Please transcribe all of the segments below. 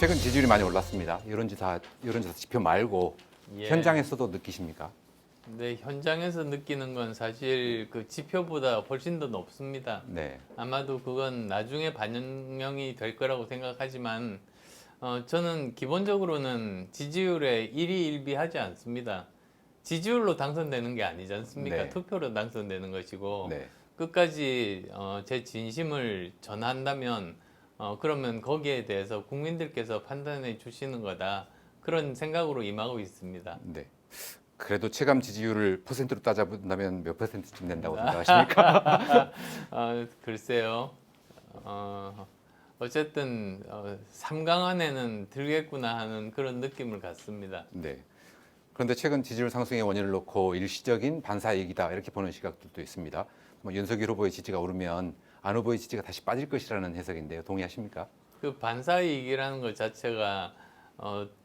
최근 지지율이 많이 올랐습니다. 여론조사 지표 말고 예. 현장에서도 느끼십니까? 네, 현장에서 느끼는 건 사실 그 지표보다 훨씬 더 높습니다. 네. 아마도 그건 나중에 반영이 될 거라고 생각하지만 저는 기본적으로는 지지율에 일희일비하지 않습니다. 지지율로 당선되는 게 아니지 않습니까? 네. 투표로 당선되는 것이고 네. 끝까지 제 진심을 전한다면 그러면 거기에 대해서 국민들께서 판단해 주시는 거다. 그런 생각으로 임하고 있습니다. 네. 그래도 체감 지지율을 퍼센트로 따져본다면 몇 퍼센트쯤 된다고 생각하십니까? 글쎄요. 어쨌든 3강 안에는 들겠구나 하는 그런 느낌을 갖습니다. 네. 그런데 최근 지지율 상승의 원인을 놓고 일시적인 반사이익이다 이렇게 보는 시각들도 있습니다. 뭐 윤석열 후보의 지지가 오르면 안 후보의 지지가 다시 빠질 것이라는 해석인데요. 동의하십니까? 그 반사이익이라는 것 자체가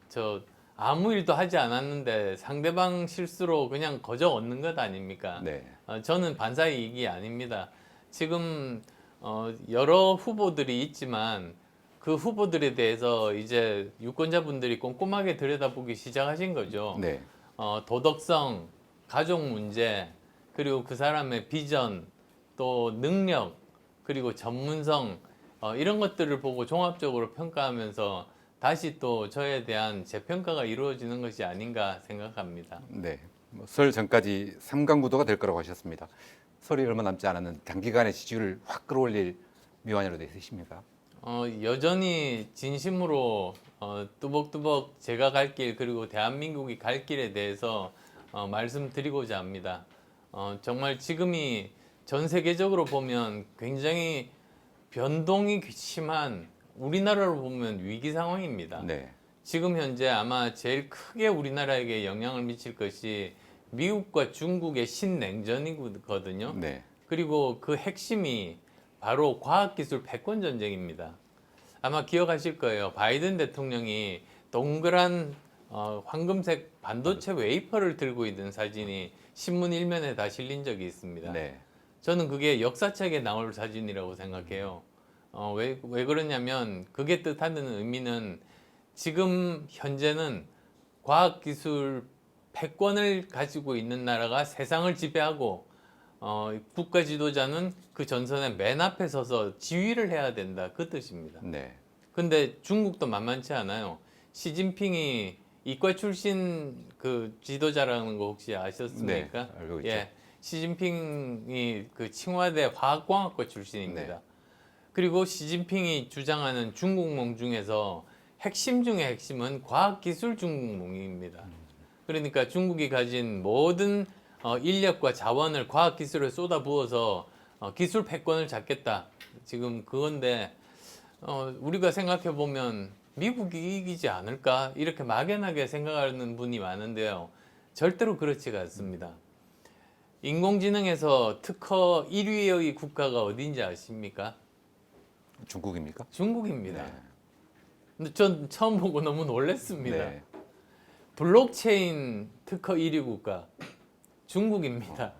저 아무 일도 하지 않았는데 상대방 실수로 그냥 거저 얻는 것 아닙니까? 네. 저는 반사이익이 아닙니다. 지금 여러 후보들이 있지만 그 후보들에 대해서 이제 유권자분들이 꼼꼼하게 들여다보기 시작하신 거죠. 네. 도덕성, 가족 문제, 그리고 그 사람의 비전, 또 능력, 그리고 전문성 이런 것들을 보고 종합적으로 평가하면서 다시 또 저에 대한 재평가가 이루어지는 것이 아닌가 생각합니다. 네. 설 전까지 3강 구도가 될 거라고 하셨습니다. 설이 얼마 남지 않았는 단기간에 지지율을 확 끌어올릴 미완이라도 있으십니까? 여전히 진심으로 뚜벅뚜벅 제가 갈 길 그리고 대한민국이 갈 길에 대해서 말씀드리고자 합니다. 정말 지금이 전 세계적으로 보면 굉장히 변동이 심한 우리나라로 보면 위기 상황입니다. 네. 지금 현재 아마 제일 크게 우리나라에게 영향을 미칠 것이 미국과 중국의 신냉전이거든요. 네. 그리고 그 핵심이 바로 과학기술 패권 전쟁입니다. 아마 기억하실 거예요. 바이든 대통령이 동그란 황금색 반도체 웨이퍼를 들고 있는 사진이 신문 일면에 다 실린 적이 있습니다. 네. 저는 그게 역사책에 나올 사진이라고 생각해요. 왜 그러냐면 그게 뜻하는 의미는 지금 현재는 과학기술 패권을 가지고 있는 나라가 세상을 지배하고 국가 지도자는 그 전선의 맨 앞에 서서 지휘를 해야 된다. 그 뜻입니다. 네. 근데 중국도 만만치 않아요. 시진핑이 이과 출신 그 지도자라는 거 혹시 아셨습니까? 네, 알고 있죠. 예. 시진핑이 그 칭화대 화학공학과 출신입니다. 네. 그리고 시진핑이 주장하는 중국몽 중에서 핵심 중의 핵심은 과학기술 중국몽입니다. 그러니까 중국이 가진 모든 인력과 자원을 과학기술에 쏟아부어서 기술 패권을 잡겠다. 지금 그건데 우리가 생각해 보면 미국이 이기지 않을까 이렇게 막연하게 생각하는 분이 많은데요. 절대로 그렇지가 않습니다. 인공지능에서 특허 1위의 국가가 어딘지 아십니까? 중국입니까? 중국입니다. 네. 근데 전 처음 보고 너무 놀랐습니다. 네. 블록체인 특허 1위 국가 중국입니다.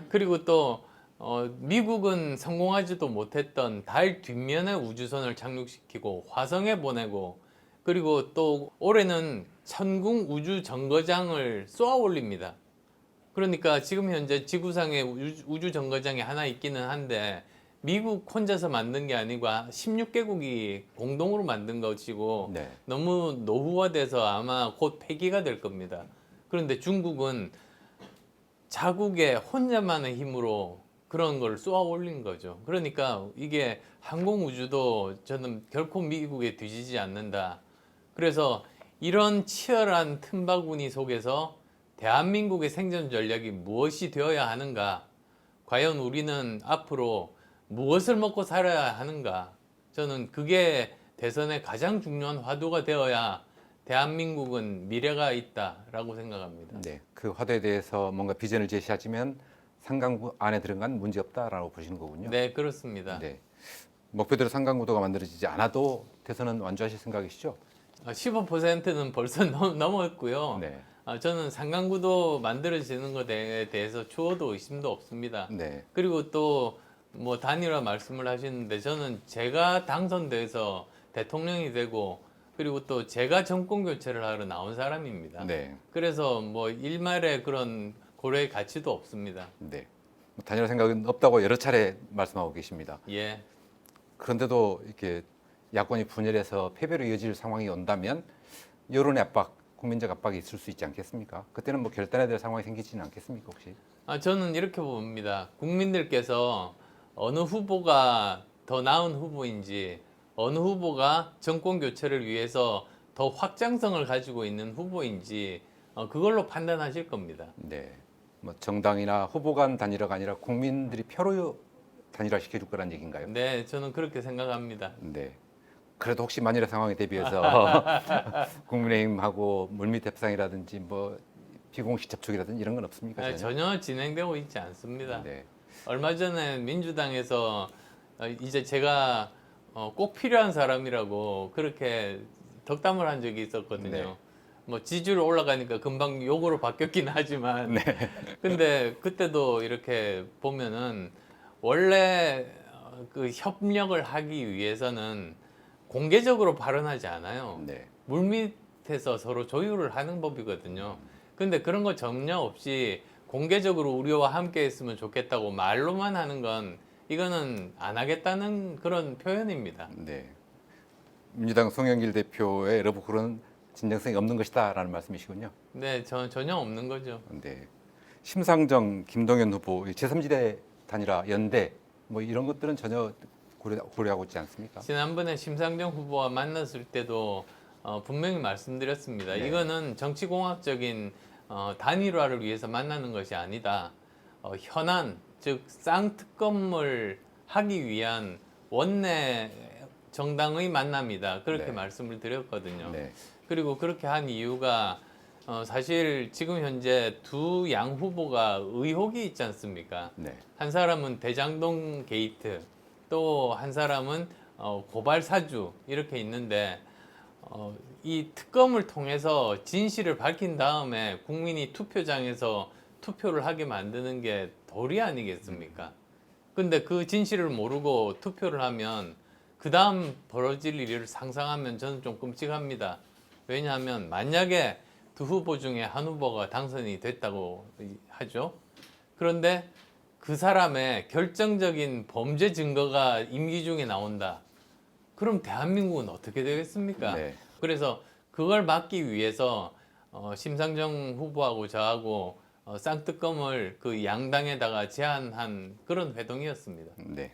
그리고 또 미국은 성공하지도 못했던 달 뒷면에 우주선을 착륙시키고 화성에 보내고 그리고 또 올해는 천궁 우주 정거장을 쏘아 올립니다. 그러니까 지금 현재 지구상에 우주 정거장이 하나 있기는 한데 미국 혼자서 만든 게 아니고 16개국이 공동으로 만든 것이고 네. 너무 노후화돼서 아마 곧 폐기가 될 겁니다. 그런데 중국은 자국의 혼자만의 힘으로 그런 걸 쏘아 올린 거죠. 그러니까 이게 항공우주도 저는 결코 미국에 뒤지지 않는다. 그래서 이런 치열한 틈바구니 속에서 대한민국의 생존 전략이 무엇이 되어야 하는가? 과연 우리는 앞으로 무엇을 먹고 살아야 하는가? 저는 그게 대선의 가장 중요한 화두가 되어야 대한민국은 미래가 있다라고 생각합니다. 네. 그 화두에 대해서 뭔가 비전을 제시하시면 상강구 안에 들어간 문제 없다라고 보시는 거군요. 네, 그렇습니다. 네. 목표대로 상강구도가 만들어지지 않아도 대선은 완주하실 생각이시죠? 15%는 벌써 넘었고요. 네. 저는 상강구도 만들어지는 것에 대해서 추호도 의심도 없습니다. 네. 그리고 또 뭐 단일화 말씀을 하시는데 저는 제가 당선돼서 대통령이 되고 그리고 또 제가 정권 교체를 하러 나온 사람입니다. 네. 그래서 뭐 일말의 그런 고려의 가치도 없습니다. 네. 뭐 단일화 생각은 없다고 여러 차례 말씀하고 계십니다. 예. 그런데도 이렇게 야권이 분열해서 패배로 이어질 상황이 온다면 여론의 압박, 국민적 압박이 있을 수 있지 않겠습니까? 그때는 뭐 결단해야 될 상황이 생기지는 않겠습니까, 혹시? 저는 이렇게 봅니다. 국민들께서 어느 후보가 더 나은 후보인지, 어느 후보가 정권 교체를 위해서 더 확장성을 가지고 있는 후보인지 그걸로 판단하실 겁니다. 네. 뭐 정당이나 후보 간 단일화가 아니라 국민들이 표로 단일화 시켜줄 거란 얘기인가요? 네, 저는 그렇게 생각합니다. 네. 그래도 혹시 만일의 상황에 대비해서 국민의힘하고 물밑 협상이라든지 뭐 비공식 접촉이라든지 이런 건 없습니까? 전혀 진행되고 있지 않습니다. 네. 얼마 전에 민주당에서 이제 제가 꼭 필요한 사람이라고 그렇게 덕담을 한 적이 있었거든요. 네. 뭐 지지율 올라가니까 금방 욕으로 바뀌었긴 하지만 네. 근데 그때도 이렇게 보면은 원래 그 협력을 하기 위해서는 공개적으로 발언하지 않아요. 네. 물밑에서 서로 조율을 하는 법이거든요. 근데 그런 거 전혀 없이 공개적으로 우리와 함께 했으면 좋겠다고 말로만 하는 건 이거는 안 하겠다는 그런 표현입니다. 네. 민주당 송영길 대표의 여러분 그런 진정성이 없는 것이다라는 말씀이시군요. 네, 전혀 없는 거죠. 네. 심상정, 김동연 후보, 제3지대 단일화, 연대 뭐 이런 것들은 전혀 고려하고 있지 않습니까? 지난번에 심상정 후보와 만났을 때도 분명히 말씀드렸습니다. 네. 이거는 정치공학적인 단일화를 위해서 만나는 것이 아니다. 현안, 즉 쌍특검을 하기 위한 원내 정당의 만남이다. 그렇게 네. 말씀을 드렸거든요. 네. 그리고 그렇게 한 이유가 사실 지금 현재 두 양 후보가 의혹이 있지 않습니까? 네. 한 사람은 대장동 게이트, 또 한 사람은 고발 사주 이렇게 있는데 이 특검을 통해서 진실을 밝힌 다음에 국민이 투표장에서 투표를 하게 만드는 게 도리 아니겠습니까? 근데 그 진실을 모르고 투표를 하면 그 다음 벌어질 일을 상상하면 저는 좀 끔찍합니다. 왜냐하면 만약에 두 후보 중에 한 후보가 당선이 됐다고 하죠. 그런데 그 사람의 결정적인 범죄 증거가 임기 중에 나온다. 그럼 대한민국은 어떻게 되겠습니까? 네. 그래서 그걸 막기 위해서 심상정 후보하고 저하고 쌍특검을 그 양당에다가 제안한 그런 회동이었습니다. 네.